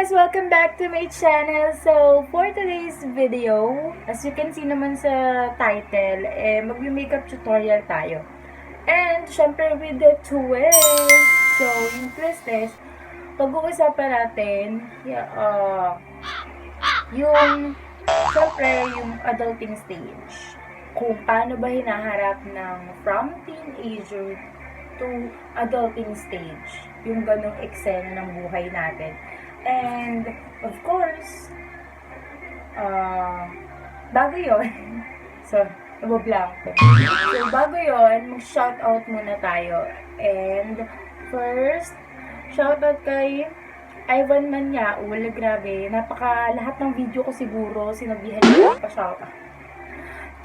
guys! Welcome back to my channel. So, for today's video, as you can see naman sa title, mag-makeup tutorial tayo. And, syempre with the twist. So, yung twist is, pag-uusapan natin, syempre, yung adulting stage. Kung paano ba hinaharap ng from teenager to adulting stage. Yung ganong eksena ng buhay natin. And, of course, bago yun, so, nabablanko. So, bago yun, mag-shoutout muna tayo. And, first, shoutout kay Ivan Manyaul. Grabe, lahat ng video ko siguro, sinabihan niya pa shoutout.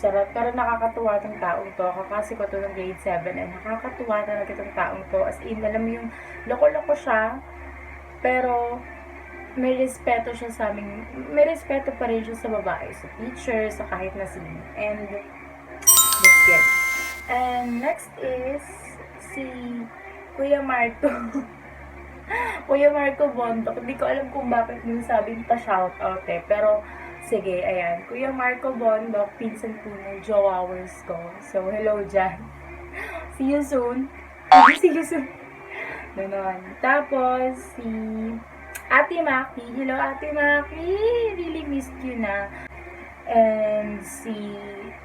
Charot, pero nakakatuwa itong taong to. Kakasi ko to ng grade 7 and nakakatuwa talaga itong taong to. As in, alam mo yung loko-loko siya, pero may respeto siya sa amin. May respeto pa rin siya sa babae, sa teacher, sa kahit na sino. And that's good. And next is si Kuya Marco. Kuya Marco Bondok. Hindi ko alam kung bakit yung sabing pa-shoutout pero sige, ayan. Kuya Marco Bondok, pinsan po ng jowawers ko. So, hello dyan. See you soon. See you soon. Ganon. Tapos, si Ate Maki. Hello, Ate Maki. Really missed you na. And si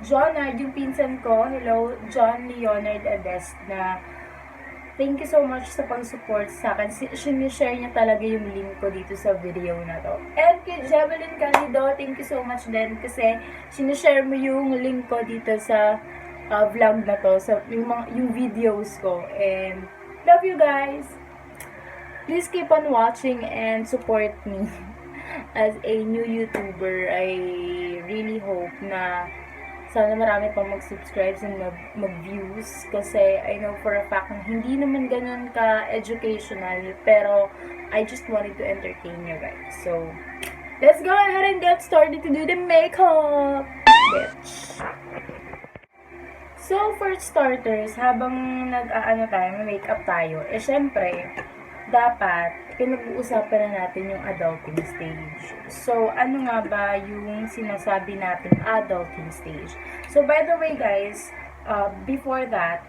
Jonard, yung pinsan ko. Hello, John Leonard Ades na thank you so much sa pag-support sa akin. Sinishare niya talaga yung link ko dito sa video na to. And kay Jairyll Kris, thank you so much din kasi sinishare mo yung link ko dito sa vlog na to, sa yung videos ko. And love you guys! Please keep on watching and support me. As a new YouTuber, I really hope na sana marami pang mag-subscribe and mag-views kasi I know for a fact na hindi naman ganun ka-educational pero I just wanted to entertain you guys. So, let's go ahead and get started to do the makeup, bitch! So, for starters, habang makeup tayo, syempre, dapat pinag-uusapan na natin yung adulting stage. So, ano nga ba yung sinasabi natin adulting stage? So, by the way guys, before that,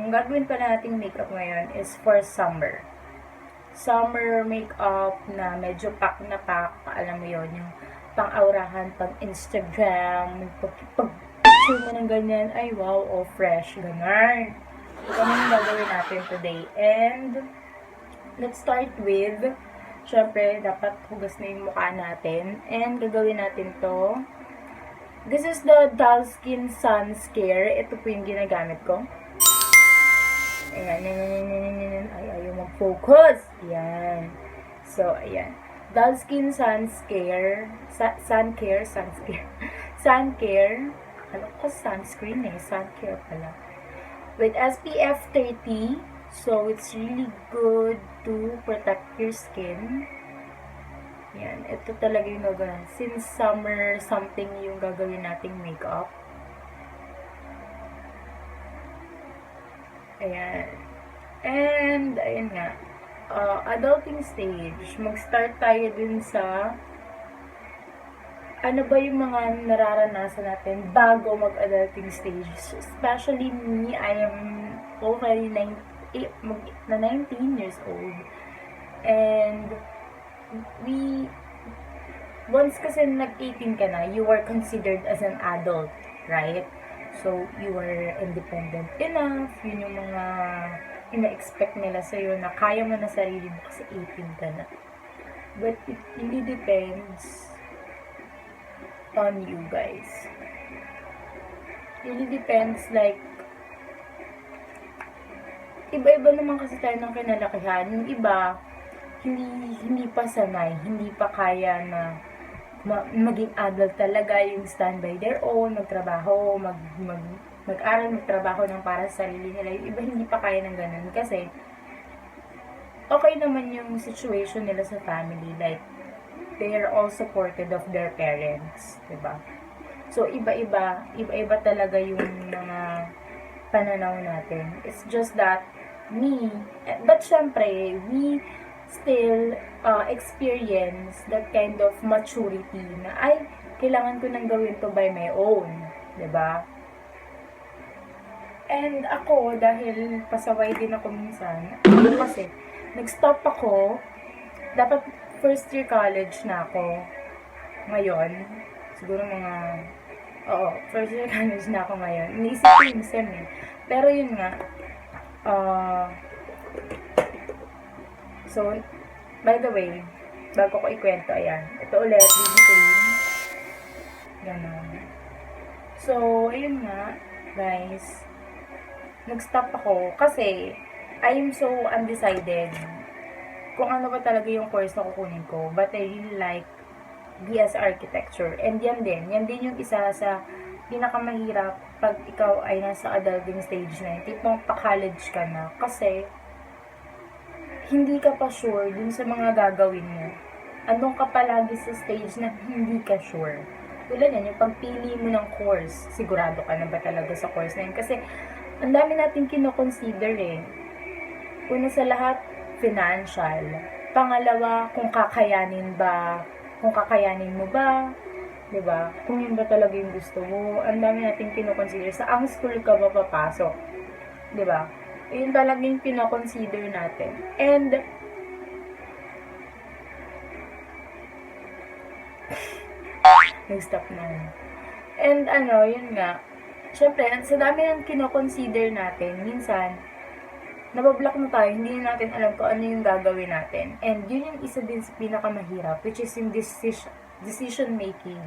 gagawin pa nating makeup ngayon is for summer. Summer makeup na medyo pack na pack, alam mo yun, yung pang-aurahan, pang-Instagram, pag-picture mo ng ganyan, ay wow, oh fresh, ganun. So, ano yung gagawin natin today? And let's start with, syempre, dapat hugas na yung mukha natin. And, gagawin natin to. This is the Dull Skin Sun Scare. Ito po yung ginagamit ko. Ayan. Ay, ayaw mag-focus. Ayan. So, ayan. Dull Skin Sun Scare. Sun Care. Alam ko, sunscreen eh. Sun Care pala. With SPF 30. So, it's really good to protect your skin. Yan. Ito talaga yung gagawin. Since summer something yung gagawin nating makeup. Ayan. And, ayan nga. Adulting stage. Mag-start tayo dun sa ano ba yung mga nararanasan natin bago mag-adulting stage. Especially me, I am already 19 years old. And once kasi nag-18 ka na, you are considered as an adult, right? So, you are independent enough. Yun yung mga ina-expect nila sa'yo na kaya mo na sarili mo kasi 18 ka na. But it really depends on you guys. It really depends, like, iba-iba naman kasi tayo ng kinalakihan. Yung iba, hindi pa sanay, hindi pa kaya na maging adult talaga, yung stand by their own, magtrabaho, mag-aral, magtrabaho ng para sa sarili nila. Yung iba hindi pa kaya ng ganun kasi okay naman yung situation nila sa family. Like, they are all supported of their parents, diba? So, iba-iba talaga yung mga pananaw natin. It's just that but syempre, we still experience that kind of maturity na ay, kailangan ko nang gawin to by my own. 'Di ba? And ako, dahil pasaway din ako minsan, kasi nag-stop ako, dapat first year college na ako ngayon, siguro first year college na ako ngayon, iniisip ko yung SEM eh. Pero yun nga, so, by the way, bago ko ikwento, ayan, ito ulit, BB cream, gano'n. So, ayun nga, guys, nag-stop ako kasi I'm so undecided kung ano ba talaga yung course na kukunin ko. But I really like BS Architecture. And yan din yung isa sa pinakamahirap pag ikaw ay nasa adulting stage na. Tipong pa-college ka na. Kasi hindi ka pa sure dun sa mga gagawin mo. Andun ka palagi sa stage na hindi ka sure. Tulad yan, yung pagpili mo ng course, sigurado ka na ba talaga sa course na yun? Kasi ang dami natin kinoconsider eh. Una sa lahat, financial. Pangalawa, kung kakayanin mo ba, 'di ba? Kung yun ba talaga yung gusto mo. Ang dami natin kinoconsider. Sa ang school ka ba papasok? 'Di ba? Yun talaga yung kinoconsider natin. And nag-stop na. And yun nga, syempre, sa dami ng kinoconsider natin, minsan, nabablock na tayo, hindi natin alam kung ano yung gagawin natin. And yun yung isa din sa pinakamahirap, which is yung decision making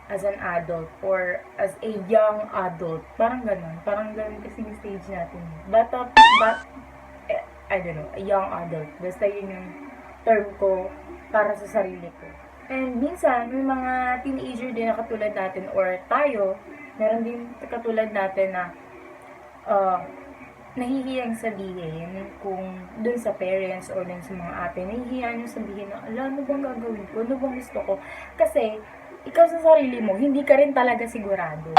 as an adult or as a young adult. Parang ganun kasi yung stage natin. I don't know, a young adult. Basta yun yung term ko para sa sarili ko. And minsan, may mga teenager din na katulad natin or tayo, meron din katulad natin na nahihiyang sabihin kung dun sa parents or dun sa mga ate, nahihiyang yung sabihin na, ano bang gagawin ko? Ano bang gusto ko? Kasi, ikaw sa sarili mo, hindi ka rin talaga sigurado.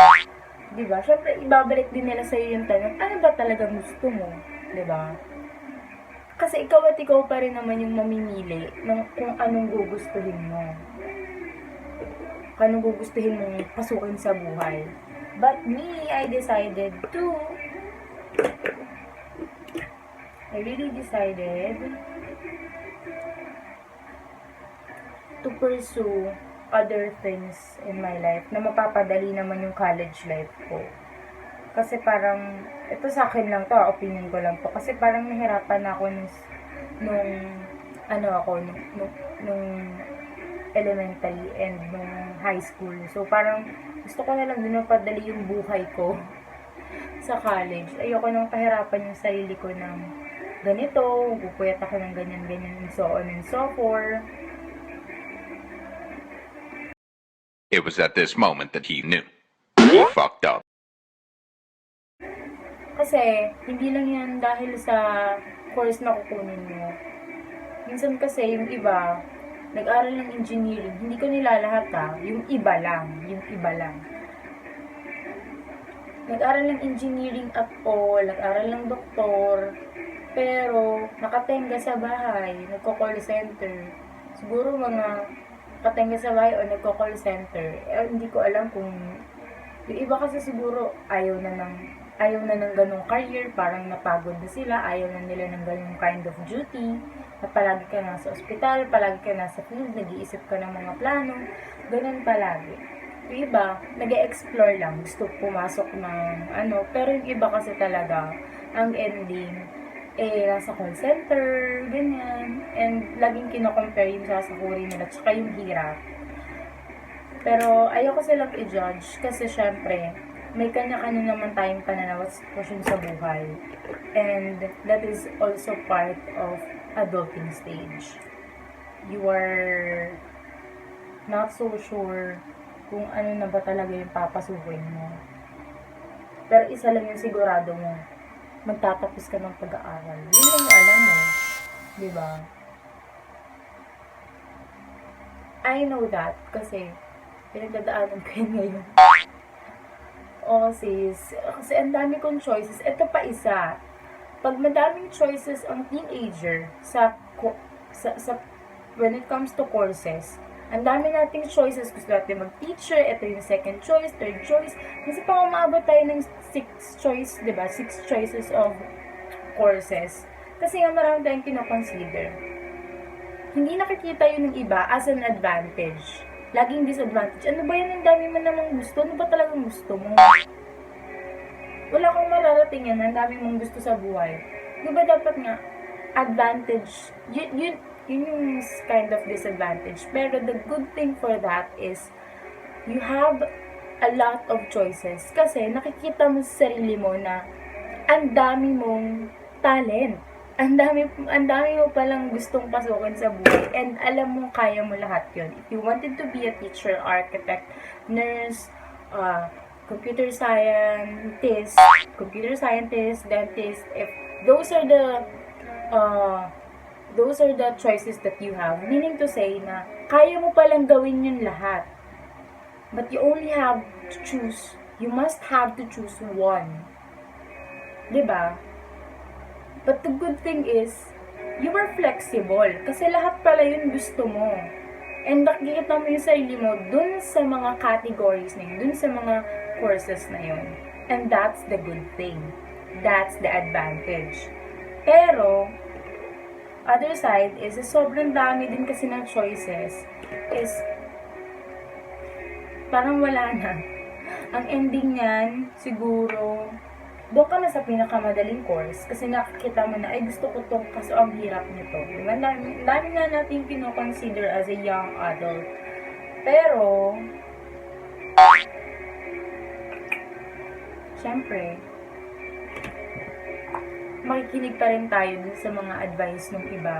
Diba? Siyempre, ibabalik din nila sa'yo yung tanong, ano ba talaga gusto mo? Diba? Kasi ikaw at ikaw pa rin naman yung mamimili ng kung anong gugustuhin mo. Kung anong gugustuhin mong pasukin sa buhay. But me, I really decided to pursue other things in my life na mapapadali naman yung college life ko. Kasi parang, ito sa akin lang to, opinion ko lang to. Kasi parang nahirapan ako nung elementary and nung high school. So parang gusto ko na lang din mapadali yung buhay ko sa college. Ayoko nang pahirapan yung sarili ko ng ganito, pupuyat ako ng ganyan, and so on and so forth. It was at this moment that he knew. He fucked up. Kasi, hindi lang yan dahil sa course na kukunin mo. Minsan kasi, yung iba, nag-aral ng engineering, hindi ko nilalahat yung iba lang. Nag-aral ng engineering at all, nag-aral ng doktor, pero nakatenga sa bahay, nagko-call center. Siguro mga nakatenga sa bahay o nagko-call center. Hindi ko alam kung yung iba kasi siguro ayaw na ng ganong career, parang napagod na sila, ayaw na nila ng ganong kind of duty, na palagi ka nasa ospital, palagi ka nasa field, nag-iisip ka ng mga plano, ganun palagi. Yung iba, nag-e-explore lang, gusto pumasok ng pero yung iba kasi talaga, ang ending, nasa call center, ganyan, and laging kino-compare yung sasakuri nila, tsaka yung hirap. Pero, ayoko silang i-judge, kasi syempre, may kanya-kanya naman tayong pananaw at sitwasyon sa buhay. And that is also part of adulting stage. You are not so sure kung ano na ba talaga yung papasukin mo. Pero isa lang yung sigurado mo, magtatapos ka ng pag-aaral. Yun lang yung alam mo. Diba? I know that kasi pinagdadaanan ko yun ngayon. Sis. Kasi ang dami kong choices. Ito pa isa. Pag madaming choices ang teenager sa when it comes to courses, ang dami nating choices. Gusto natin mag-teacher, ito yung second choice, third choice. Kasi pa umabot tayo ng 6 choice, di ba? 6 choices of courses. Kasi nga marami tayong kinoconsider. Hindi nakikita yun ng iba as an advantage. Laging disadvantage. Ano ba yan? Ang dami mo namang gusto. Ano ba talagang gusto mo? Wala kang mararating yan. Ang dami mong gusto sa buhay. Di ba dapat nga, advantage, yun yung kind of disadvantage. Pero the good thing for that is, you have a lot of choices. Kasi nakikita mo sa sarili mo na ang dami mong talent. Ang dami mo palang gustong pasukin sa buhay. And alam mo, kaya mo lahat yun. If you wanted to be a teacher, architect, nurse, computer scientist, dentist, if those are the choices that you have. Meaning to say na kaya mo palang gawin yun lahat. But you only have to choose. You must have to choose one. Diba? But the good thing is, you are flexible. Kasi lahat pala yun gusto mo. And nakikita mo yung sarili mo dun sa mga categories na yun, dun sa mga courses na yun. And that's the good thing. That's the advantage. Pero, other side is, sobrang dami din kasi ng choices, is, parang wala na. Ang ending niyan, siguro, doon ka na sa pinakamadaling course kasi nakikita mo na, ay gusto ko to kaso ang hirap nito. Diba? Dami na natin kino-consider as a young adult. Pero, syempre, makikinig pa rin tayo dun sa mga advice ng iba.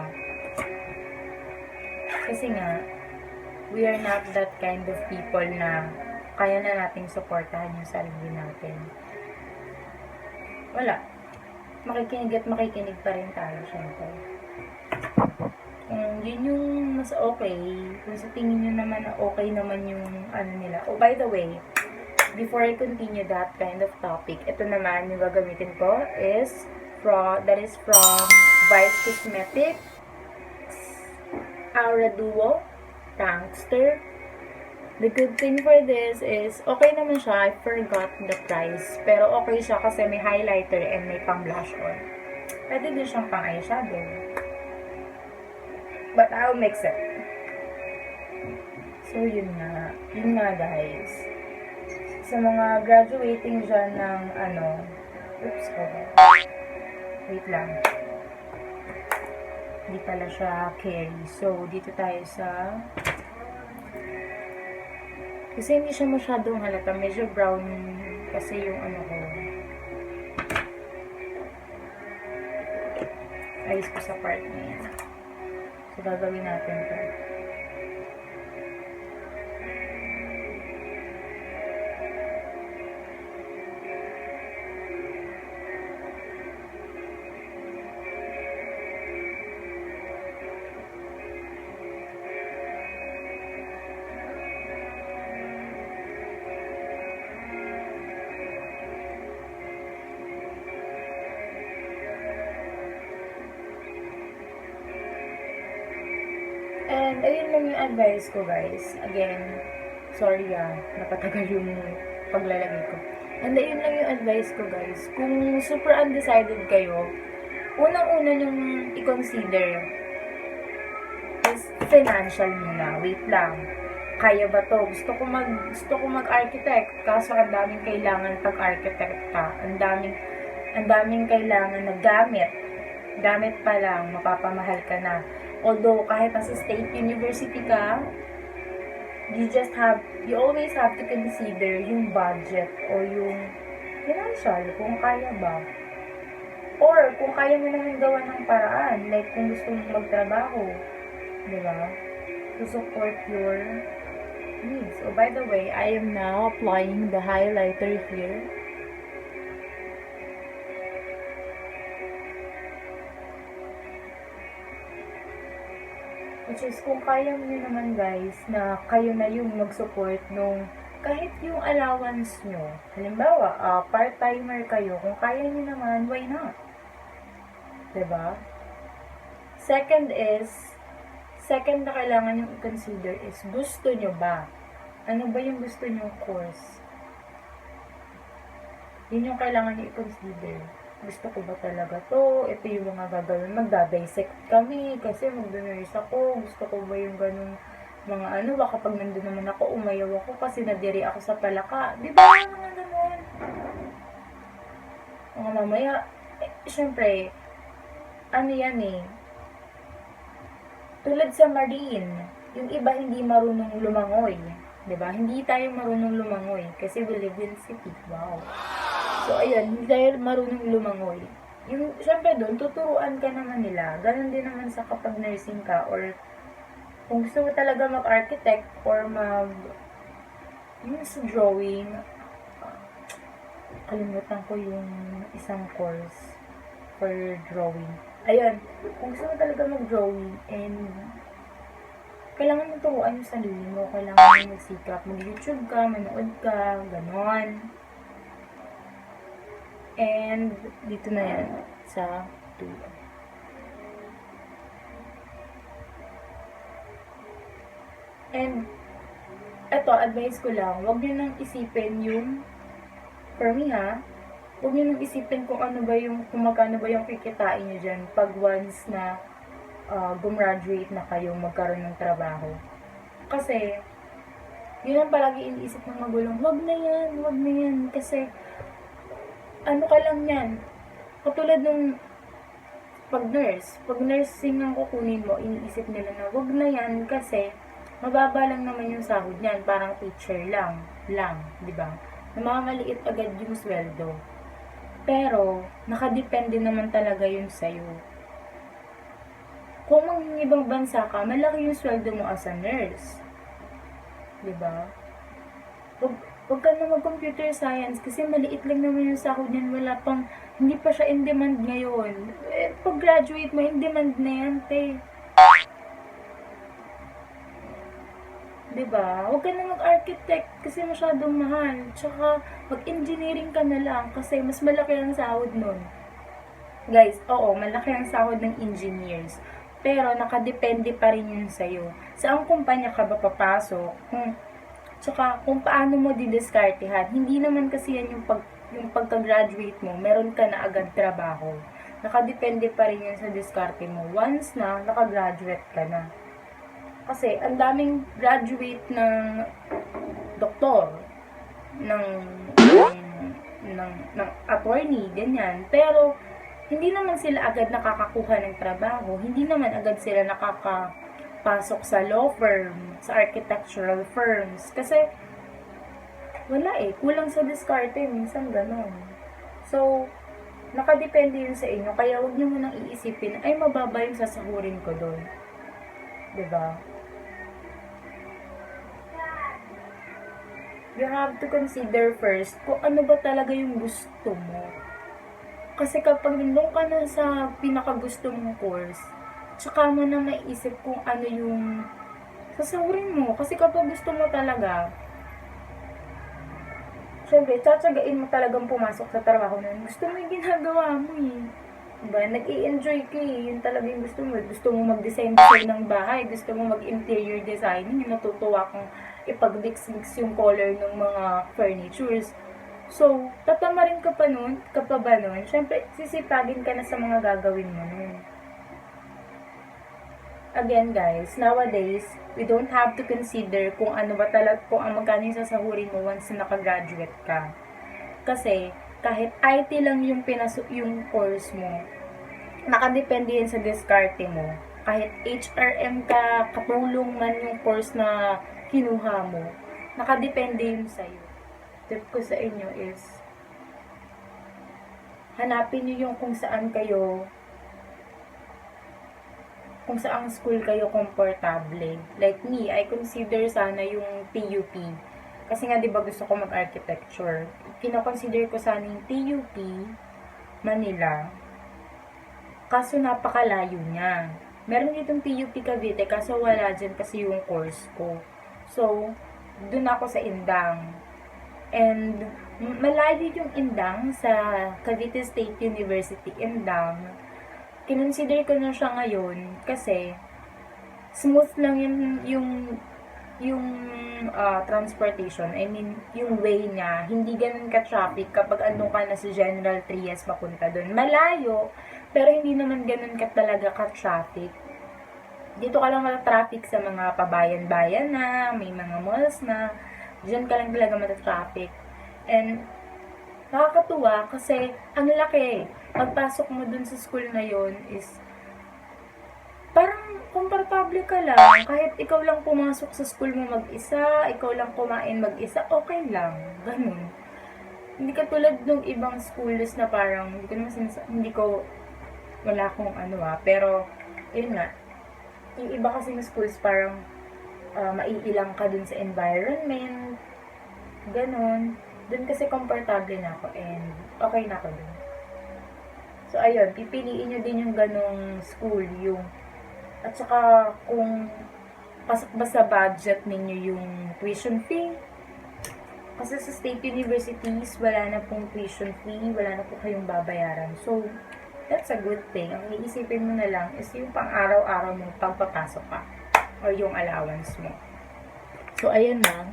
Kasi nga, we are not that kind of people na kaya na nating supportahan yung sarili natin. Wala. Makikinig pa rin tayo, syempre. Yun yung mas okay. Kung sa tingin nyo naman na okay naman yung ano nila. Oh, by the way, before I continue that kind of topic, ito naman yung gagamitin ko is from Vice Cosmetics, Aura Duo, Prankster. The good thing for this is, okay naman siya. I forgot the price. Pero okay siya kasi may highlighter and may pang blush on. Pwede din siyang pang eyeshadow. But I'll mix it. So, yun nga. Yun nga, guys. Sa mga graduating dyan ng, oops, hold on. Wait lang. Hindi pala siya carry. So, dito tayo sa... Kasi hindi siya masyadong halata. Medyo brown kasi yung ko. Ayos ko sa part na yan. So, gagawin natin ito. And, ayun lang yung advice ko, guys. Again, sorry napatagal yung paglalagay ko. And, ayun lang yung advice ko, guys. Kung super undecided kayo, unang-una yung i-consider is financial muna. Wait lang. Kaya ba to? Gusto ko mag-architect. Kaso, ang daming kailangan pag-architect ka. Ang daming kailangan na gamit. Gamit pa lang, mapapamahal ka na. Although, kahit nasa state university ka, you always have to consider yung budget o yung financial, kung kaya ba. Or, kung kaya mo naman gawa ng paraan, like kung gusto mo magtrabaho, di ba? To support your needs. Oh, by the way, I am now applying the highlighter here. Which is, kung kaya nyo naman guys, na kayo na yung mag-support nung kahit yung allowance nyo. Halimbawa, part-timer kayo. Kung kaya nyo naman, why not? Diba? Second is, second na kailangan nyo i-consider is, gusto nyo ba? Ano ba yung gusto nyo course? Yun yung kailangan nyo i-consider. Gusto ko ba talaga to? Ito yung mga gagawin. Magda-dissect kami kasi mag-nurse ako. Gusto ko ba yung ganun mga ano, baka pag nandun naman ako, umayaw ako kasi nadiri ako sa palaka. Di ba? Mga ganun. Mga mamaya, syempre, ano yan eh, tulad sa marine, yung iba hindi marunong lumangoy. Diba? Hindi tayo marunong lumangoy kasi we live in city. Wow. So, ayun, hindi tayo marunong lumangoy. Yung, syempre doon, tuturuan ka naman nila. Ganon din naman sa kapag nursing ka or kung gusto mo talaga mag-architect or yung sa drawing, kalimutan ko yung isang course for drawing. Ayun, kung gusto mo talaga mag-drawing and kailangan mo turuan yung sarili mo, kailangan mo magsikap, mag-YouTube ka, manood ka, ganon. And, dito na yan, sa 2. And, eto, advice ko lang, huwag nyo nang isipin yung, for me ha, huwag nyo nang isipin kung ano ba yung, kung magkano ba yung kikitain nyo dyan pag once na gumraduate na kayo, magkaroon ng trabaho. Kasi, yun ang palagi iniisip ng magulang, wag na yan, kasi, ano ka lang yan, katulad nung pag nursing ang kukunin mo, iniisip nila na wag na yan kasi, mababa lang naman yung sahod niyan, parang teacher lang, di ba? Namamaliit agad yung sweldo. Pero, nakadepende naman talaga yun sa'yo. Kung ibang bansa ka, malaki yung sweldo mo as a nurse. Diba? Huwag ka na mag-computer science kasi maliit lang naman yung sahod niyan. Wala pang, hindi pa siya in demand ngayon. Pag graduate mo, in demand na yan, te. Diba? Huwag ka na mag-architect kasi masyadong mahal. Tsaka, mag-engineering ka na lang kasi mas malaki ang sahod nun. Guys, oo, malaki ang sahod ng engineers. Pero, nakadepende pa rin yun sa'yo. Saang kumpanya ka ba papasok? Tsaka, kung paano mo didiskartehan. Hindi naman kasi yan yung pagka-graduate mo, meron ka na agad trabaho. Nakadepende pa rin yun sa diskarte mo. Once na, nakagraduate ka na. Kasi, ang daming graduate ng doktor, ng attorney, ganyan. Pero, hindi naman sila agad nakakakuha ng trabaho. Hindi naman agad sila nakakapasok sa law firm, sa architectural firms. Kasi, wala eh. Kulang sa diskarte. Minsan ganon. So, nakadepende yun sa inyo. Kaya huwag nyo munang iisipin, ay mababa yung sasahurin ko doon. Diba? You have to consider first kung ano ba talaga yung gusto mo. Kasi kapag nandun ka na sa pinakagusto mong course, tsaka mo na maiisip kung ano yung sasahurin mo. Kasi kapag gusto mo talaga, syempre, tsatsagain mo talagang pumasok sa trabaho na gusto mo yung ginagawa mo eh. Diba? Nag-i-enjoy ka eh. Yun talaga yung gusto mo. Gusto mo mag-design ng bahay. Gusto mo mag-interior designing. Yung natutuwa kung ipag-mix yung color ng mga furnitures. So, tatamarin ka pa nun, syempre, sisipagin ka na sa mga gagawin mo nun. Again, guys, nowadays, we don't have to consider kung ano ba talaga, kung ang magkano yung sasahurin mo once na nakagraduate ka. Kasi, kahit IT lang yung yung course mo, nakadepende yan sa diskarte mo. Kahit HRM ka, katulong man yung course na kinuha mo, nakadepende yun sa'yo. Tip ko sa inyo is, hanapin nyo yung kung saan school kayo komportable. Like me, I consider sana yung TUP. Kasi nga, di ba gusto ko mag-architecture. Kino-consider ko sana yung TUP, Manila. Kaso napakalayo niya. Meron ditong TUP Cavite, kaso wala dyan kasi yung course ko. So, dun ako sa Indang. And, malayo yung Indang sa Cavite State University, Indang. Kinonsider ko na siya ngayon kasi smooth lang yung transportation. I mean, yung way niya, hindi ganun ka-traffic kapag andun ka na sa General Trias papunta dun. Malayo, pero hindi naman ganun ka talaga ka-traffic. Dito ka lang mata-traffic sa mga pabayan-bayan na, may mga malls na, dyan ka lang talaga mata-traffic. And, nakakatuwa kasi, ang laki. Pagpasok mo dun sa school na yon is, parang komportable ka lang. Kahit ikaw lang pumasok sa school mo mag-isa, ikaw lang kumain mag-isa, okay lang. Ganun. Hindi ka tulad ng ibang schools na parang, wala akong pero, yun nga, yung iba kasi ng schools parang maiilang ka dun sa environment, ganun. Dun kasi komportable na ako and okay na ako dun. So, ayun, pipiliin nyo din yung ganong school, at saka kung pasok ba sa budget ninyo yung tuition fee. Kasi sa state universities, wala na pong tuition fee, wala na po kayong babayaran. So, that's a good thing. Ang iisipin mo na lang is yung pang-araw-araw mong pagpapasok ka or yung allowance mo. So, ayan na.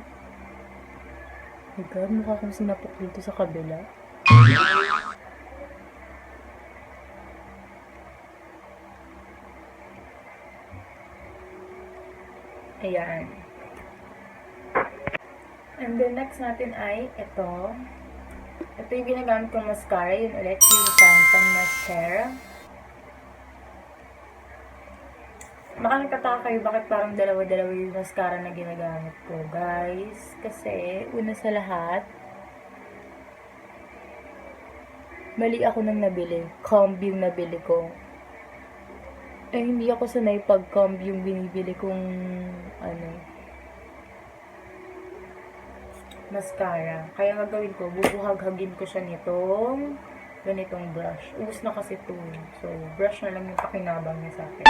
Oh my God, mukha akong sinapok dito sa kabila. Ayan. And then, next natin ay ito. Ito yung ginagamit kong mascara. Yun ulit, yung Santan Mascara. Baka nagtataka kayo bakit parang dalawa-dalawa yung mascara na ginagamit ko, guys. Kasi, una sa lahat, mali ako nang nabili. Comb yung nabili ko. Hindi ako sanay pag comb yung binibili kong, mascara. Kaya gagawin ko, bubuhag-hagin ko siya nitong ganitong brush. Ubus na kasi ito. So, brush na lang yung pakinabang niya sa akin.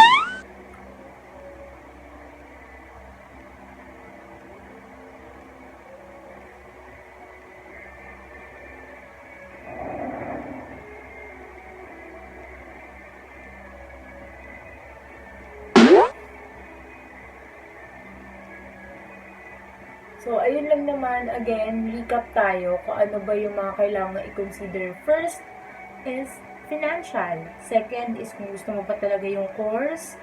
So, ayun lang naman, again, recap tayo kung ano ba yung mga kailangan i-consider. First is financial. Second is kung gusto mo pa talaga yung course.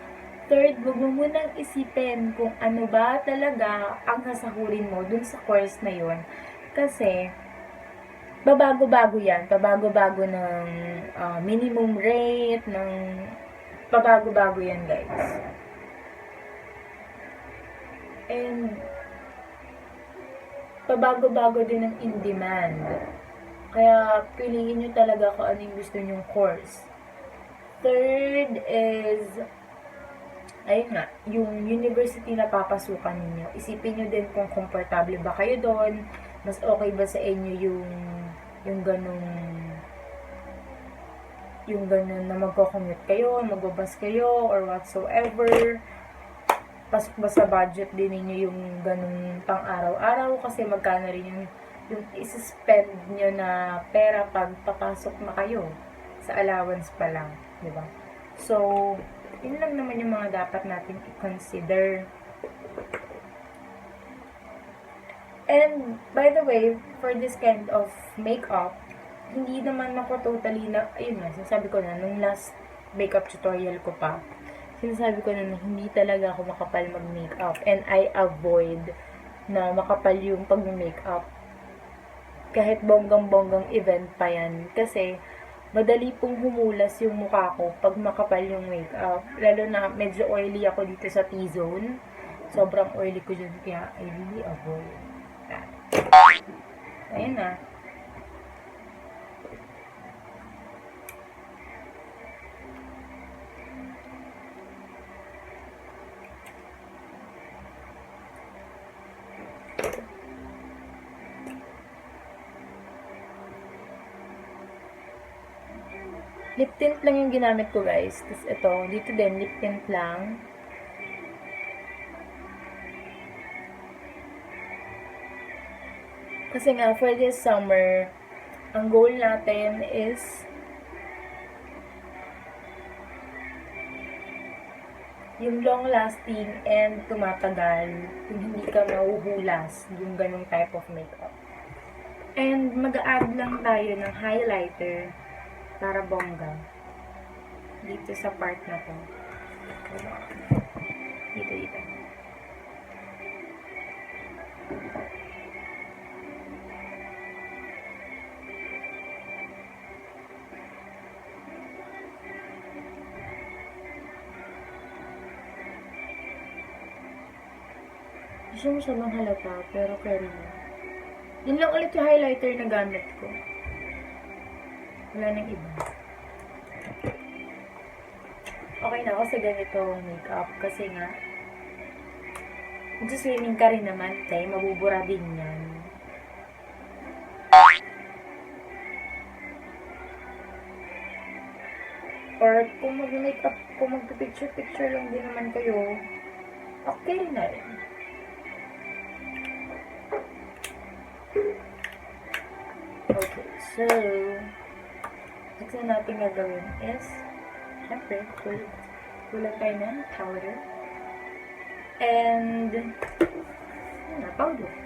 Third, huwag mo munang isipin kung ano ba talaga ang sasahurin mo dun sa course na yon. Kasi, babago-bago yan. Pabago-bago ng minimum rate, pabago-bago yan, guys. And, pabago-bago din ng in-demand. Kaya, piliin nyo talaga kung ano yung gusto nyong course. Third is, ayun nga, yung university na papasukan ninyo. Isipin nyo din kung komportable ba kayo doon, mas okay ba sa inyo yung ganun na magko-commute kayo, magbabas kayo, or whatsoever. Pasok ba sa budget din ninyo yung ganung pang-araw-araw kasi magkano rin yung isi-spend nyo na pera pag papasok na kayo sa allowance pa lang, di ba? So, yun lang naman yung mga dapat natin i-consider. And, by the way, for this kind of makeup, hindi naman ako totally ayun nga, sinasabi ko na, nung last makeup tutorial ko pa, sinasabi ko na hindi talaga ako makapal mag-makeup. And I avoid na makapal yung pag-makeup. Kahit bonggang-bonggang event pa yan. Kasi, madali pong humulas yung mukha ko pag makapal yung makeup. Lalo na medyo oily ako dito sa T-zone. Sobrang oily ko dyan. Kaya, I really avoid that. Ayun na. Lip tint lang yung ginamit ko, guys. Tapos ito, dito din, lip tint lang. Kasi nga, for this summer, ang goal natin is yung long lasting and tumatagal, yung hindi ka mahuhulas, yung ganung type of makeup. And mag-add lang tayo ng highlighter para bongga dito sa part na to. Dito. Hindi siya masyadong halata, pero carry mo. Yun lang ulit yung highlighter na gamit ko. Wala nang iba. Okay na ako sa ganitong makeup kasi nga magsiswimming ka rin naman, tay. Mabubura din yan. Or kung mag-makeup, kung mag-picture-picture lang din naman kayo, okay na rin. Okay, so, next na natin gagawin is, syempre, kulang tayo ng powder. And, powder.